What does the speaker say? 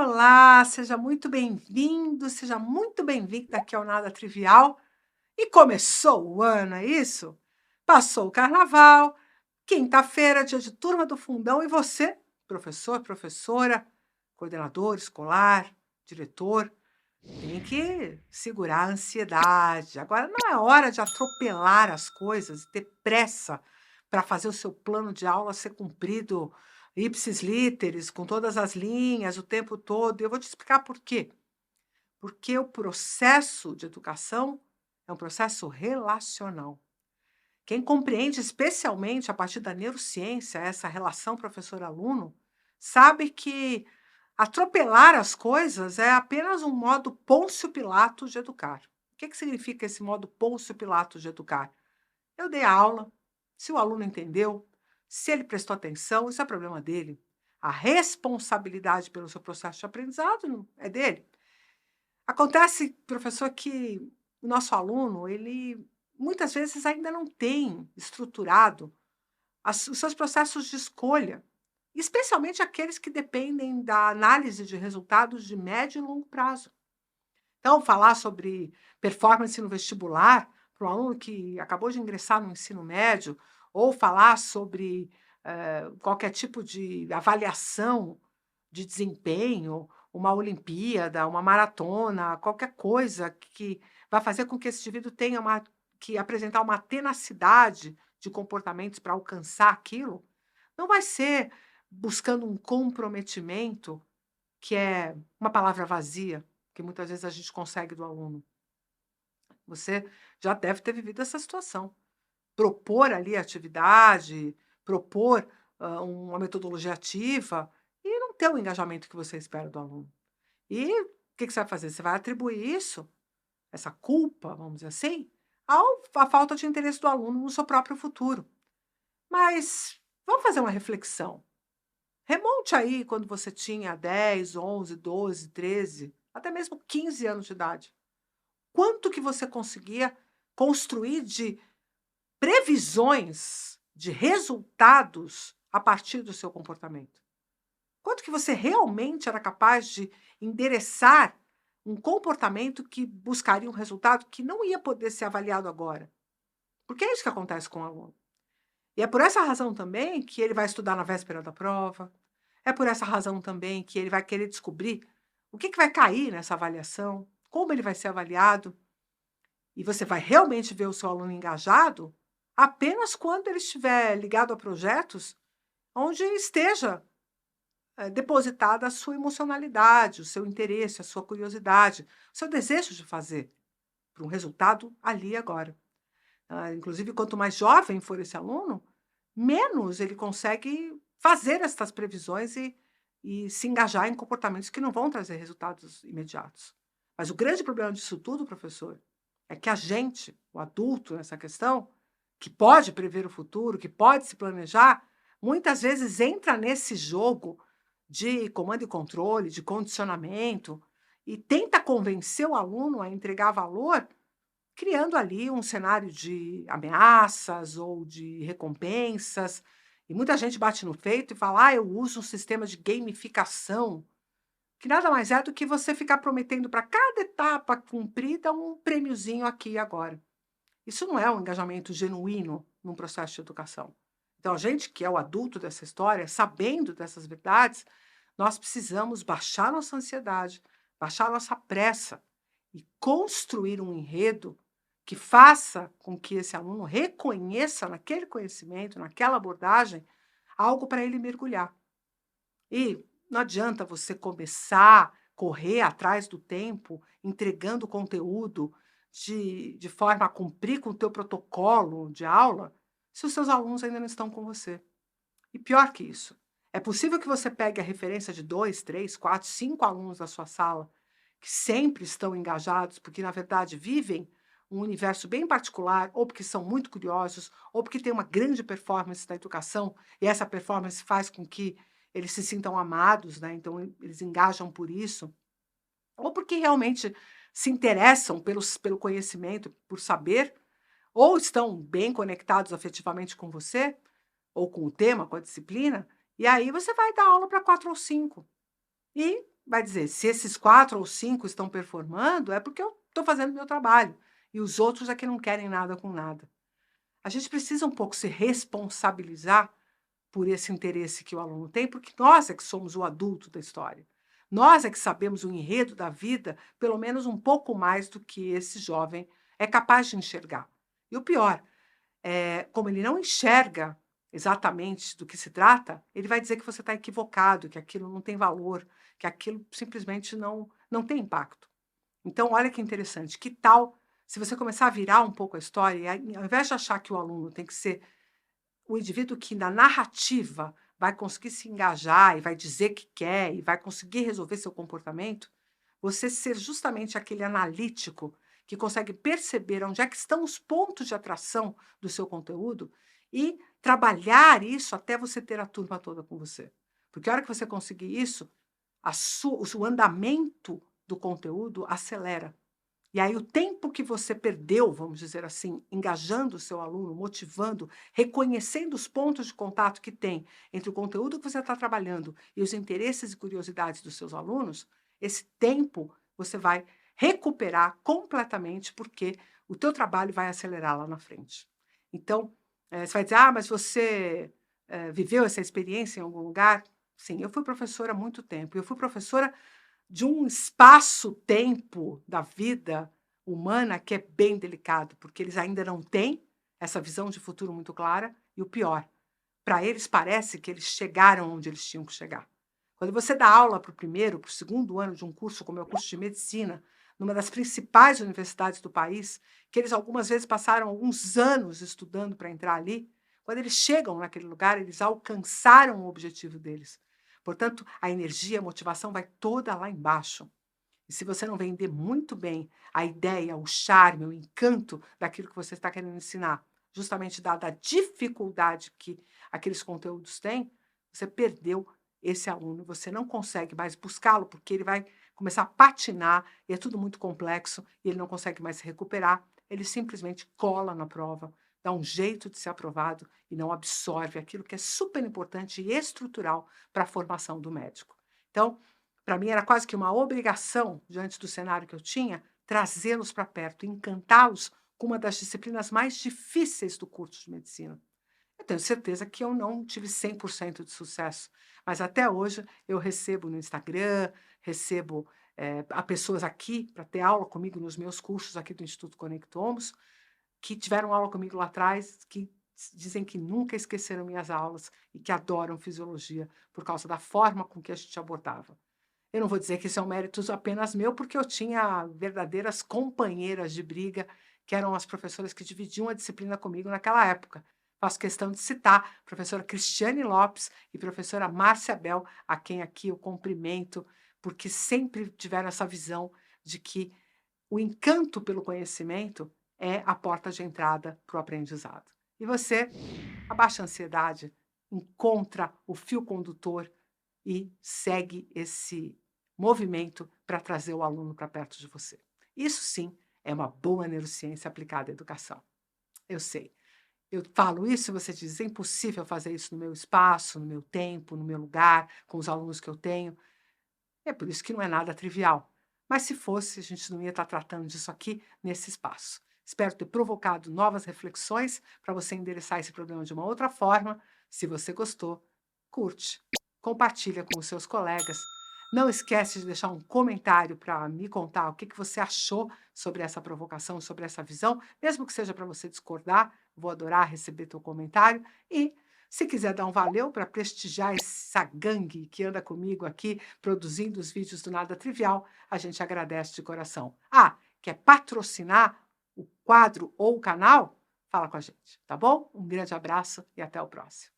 Olá, seja muito bem-vindo, seja muito bem-vinda aqui ao Nada Trivial. E começou o ano, é isso? Passou o carnaval, quinta-feira, dia de turma do fundão, e você, professor, professora, coordenador escolar, diretor, tem que segurar a ansiedade. Agora não é hora de atropelar as coisas e ter pressa para fazer o seu plano de aula ser cumprido ipsis literis, com todas as linhas, o tempo todo. Eu vou te explicar por quê. Porque o processo de educação é um processo relacional. Quem compreende especialmente a partir da neurociência essa relação professor-aluno, sabe que atropelar as coisas é apenas um modo Pôncio Pilatos de educar. O que significa esse modo Pôncio Pilatos de educar? Eu dei a aula, se o aluno entendeu, se ele prestou atenção, isso é problema dele. A responsabilidade pelo seu processo de aprendizado é dele. Acontece, professor, que o nosso aluno, ele muitas vezes ainda não tem estruturado os seus processos de escolha, especialmente aqueles que dependem da análise de resultados de médio e longo prazo. Então, falar sobre performance no vestibular para um aluno que acabou de ingressar no ensino médio, ou falar sobre qualquer tipo de avaliação de desempenho, uma Olimpíada, uma maratona, qualquer coisa que vai fazer com que esse indivíduo tenha que apresentar uma tenacidade de comportamentos para alcançar aquilo, não vai ser buscando um comprometimento, que é uma palavra vazia, que muitas vezes a gente consegue do aluno. Você já deve ter vivido essa situação. Propor ali a atividade, propor uma metodologia ativa e não ter o engajamento que você espera do aluno. E o que você vai fazer? Você vai atribuir isso, essa culpa, vamos dizer assim, à falta de interesse do aluno no seu próprio futuro. Mas vamos fazer uma reflexão. Remonte aí quando você tinha 10, 11, 12, 13, até mesmo 15 anos de idade. Quanto que você conseguia construir de previsões, de resultados a partir do seu comportamento? Quanto que você realmente era capaz de endereçar um comportamento que buscaria um resultado que não ia poder ser avaliado agora? Porque é isso que acontece com o aluno. E é por essa razão também que ele vai estudar na véspera da prova, é por essa razão também que ele vai querer descobrir o que vai cair nessa avaliação, como ele vai ser avaliado. E você vai realmente ver o seu aluno engajado apenas quando ele estiver ligado a projetos onde esteja depositada a sua emocionalidade, o seu interesse, a sua curiosidade, o seu desejo de fazer para um resultado ali e agora. Inclusive, quanto mais jovem for esse aluno, menos ele consegue fazer essas previsões e se engajar em comportamentos que não vão trazer resultados imediatos. Mas o grande problema disso tudo, professor, é que a gente, o adulto nessa questão, que pode prever o futuro, que pode se planejar, muitas vezes entra nesse jogo de comando e controle, de condicionamento, e tenta convencer o aluno a entregar valor, criando ali um cenário de ameaças ou de recompensas. E muita gente bate no peito e fala: eu uso um sistema de gamificação, que nada mais é do que você ficar prometendo para cada etapa cumprida um prêmiozinho aqui e agora. Isso não é um engajamento genuíno num processo de educação. Então, a gente que é o adulto dessa história, sabendo dessas verdades, nós precisamos baixar nossa ansiedade, baixar nossa pressa e construir um enredo que faça com que esse aluno reconheça naquele conhecimento, naquela abordagem, algo para ele mergulhar. E não adianta você começar, correr atrás do tempo, entregando conteúdo de forma a cumprir com o teu protocolo de aula, se os seus alunos ainda não estão com você. E pior que isso, é possível que você pegue a referência de 2, 3, 4, 5 alunos da sua sala que sempre estão engajados, porque, na verdade, vivem um universo bem particular, ou porque são muito curiosos, ou porque têm uma grande performance na educação, e essa performance faz com que eles se sintam amados, né? Então eles engajam por isso, ou porque realmente se interessam pelo conhecimento, por saber, ou estão bem conectados afetivamente com você, ou com o tema, com a disciplina, e aí você vai dar aula para 4 ou 5. E vai dizer: se esses 4 ou 5 estão performando, é porque eu estou fazendo o meu trabalho, e os outros é que não querem nada com nada. A gente precisa um pouco se responsabilizar por esse interesse que o aluno tem, porque nós é que somos o adulto da história. Nós é que sabemos o enredo da vida, pelo menos um pouco mais do que esse jovem é capaz de enxergar. E o pior, como ele não enxerga exatamente do que se trata, ele vai dizer que você está equivocado, que aquilo não tem valor, que aquilo simplesmente não tem impacto. Então, olha que interessante, que tal se você começar a virar um pouco a história, e ao invés de achar que o aluno tem que ser o indivíduo que na narrativa vai conseguir se engajar e vai dizer que quer e vai conseguir resolver seu comportamento, você ser justamente aquele analítico que consegue perceber onde é que estão os pontos de atração do seu conteúdo e trabalhar isso até você ter a turma toda com você. Porque a hora que você conseguir isso, o andamento do conteúdo acelera. E aí o tempo que você perdeu, vamos dizer assim, engajando o seu aluno, motivando, reconhecendo os pontos de contato que tem entre o conteúdo que você está trabalhando e os interesses e curiosidades dos seus alunos, esse tempo você vai recuperar completamente, porque o teu trabalho vai acelerar lá na frente. Então, você vai dizer: "Ah, mas você, viveu essa experiência em algum lugar?" Sim, eu fui professora há muito tempo. Eu fui professora de um espaço-tempo da vida humana que é bem delicado, porque eles ainda não têm essa visão de futuro muito clara, e o pior, para eles parece que eles chegaram onde eles tinham que chegar. Quando você dá aula para o primeiro, para o segundo ano de um curso, como é o curso de medicina, numa das principais universidades do país, que eles algumas vezes passaram alguns anos estudando para entrar ali, quando eles chegam naquele lugar, eles alcançaram o objetivo deles. Portanto, a energia, a motivação vai toda lá embaixo. E se você não vender muito bem a ideia, o charme, o encanto daquilo que você está querendo ensinar, justamente dada a dificuldade que aqueles conteúdos têm, você perdeu esse aluno, você não consegue mais buscá-lo, porque ele vai começar a patinar, e é tudo muito complexo, e ele não consegue mais se recuperar, ele simplesmente cola na prova, dá um jeito de ser aprovado e não absorve aquilo que é super importante e estrutural para a formação do médico. Então, para mim era quase que uma obrigação, diante do cenário que eu tinha, trazê-los para perto, encantá-los com uma das disciplinas mais difíceis do curso de medicina. Eu tenho certeza que eu não tive 100% de sucesso, mas até hoje eu recebo no Instagram, recebo a pessoas aqui para ter aula comigo nos meus cursos aqui do Instituto Conectomos, que tiveram aula comigo lá atrás, que dizem que nunca esqueceram minhas aulas e que adoram fisiologia por causa da forma com que a gente abordava. Eu não vou dizer que isso é um mérito apenas meu, porque eu tinha verdadeiras companheiras de briga, que eram as professoras que dividiam a disciplina comigo naquela época. Faço questão de citar a professora Cristiane Lopes e a professora Márcia Bel, a quem aqui eu cumprimento, porque sempre tiveram essa visão de que o encanto pelo conhecimento é a porta de entrada para o aprendizado. E você abaixa a ansiedade, encontra o fio condutor e segue esse movimento para trazer o aluno para perto de você. Isso sim é uma boa neurociência aplicada à educação. Eu sei. Eu falo isso e você diz: é impossível fazer isso no meu espaço, no meu tempo, no meu lugar, com os alunos que eu tenho. É por isso que não é nada trivial. Mas se fosse, a gente não ia estar tratando disso aqui nesse espaço. Espero ter provocado novas reflexões para você endereçar esse problema de uma outra forma. Se você gostou, curte, compartilha com os seus colegas. Não esquece de deixar um comentário para me contar o que você achou sobre essa provocação, sobre essa visão, mesmo que seja para você discordar, vou adorar receber teu comentário. E se quiser dar um valeu para prestigiar essa gangue que anda comigo aqui, produzindo os vídeos do Nada Trivial, a gente agradece de coração. Ah, quer patrocinar o quadro ou o canal? Fala com a gente, tá bom? Um grande abraço e até o próximo.